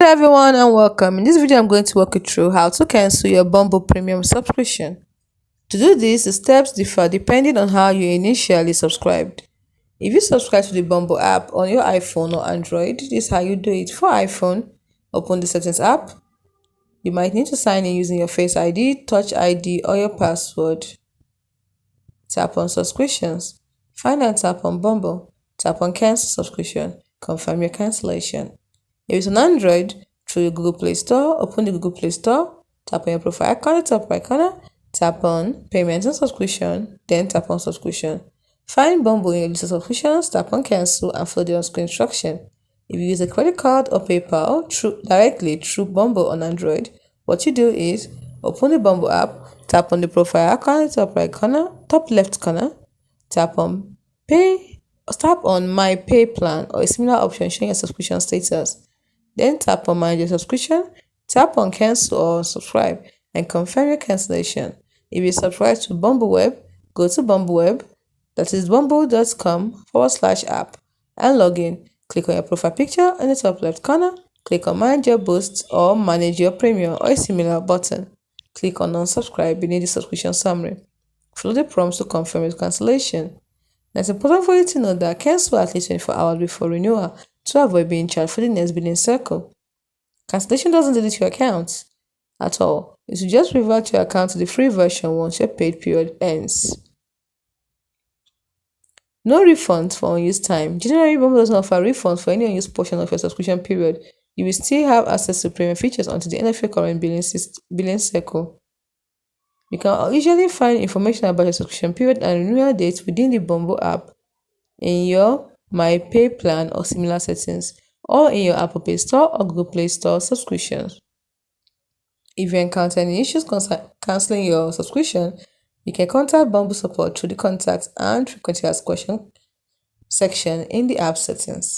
Hello everyone and welcome. In this video I'm going to walk you through how to cancel your Bumble premium subscription. To do this, the steps differ depending on how you initially subscribed. If you subscribe to the Bumble app on your iPhone or Android, this is how you do it. For iPhone, open the settings app. You might need to sign in using your Face ID, Touch ID or your password. Tap on subscriptions. Find and tap on Bumble. Tap on cancel subscription. Confirm your cancellation. If it's on Android, through your Google Play Store, open the Google Play Store, tap on your profile icon, top right corner, tap on Payments and Subscription, then tap on Subscription. Find Bumble in your list of subscriptions, tap on Cancel and follow the on-screen instruction. If you use a credit card or PayPal directly through Bumble on Android, what you do is open the Bumble app, tap on the profile icon, top right corner, top left corner, tap on My Pay Plan or a similar option showing your subscription status. Then tap on Manage Your Subscription, tap on Cancel or Subscribe, and confirm your cancellation. If you subscribe to BumbleWeb, go to BumbleWeb, that is bumble.com/app, and log in. Click on your profile picture in the top left corner, click on Manage Your Boost or Manage Your Premium or a similar button. Click on Unsubscribe beneath the subscription summary. Follow the prompts to confirm your cancellation. Now, it's important for you to know that cancel at least 24 hours before renewal to avoid being charged for the next billing cycle. Cancellation doesn't delete your account at all. It will just revert your account to the free version once your paid period ends. No refunds for unused time. Generally, Bumble doesn't offer refunds for any unused portion of your subscription period. You will still have access to premium features until the end of your current billing cycle. You can usually find information about your subscription period and renewal dates within the Bumble app in your My Pay Plan or similar settings, or in your Apple Play Store or Google Play Store subscriptions. If you encounter any issues cancelling your subscription, you can contact Bumble support through the contact and frequently asked questions section in the app settings.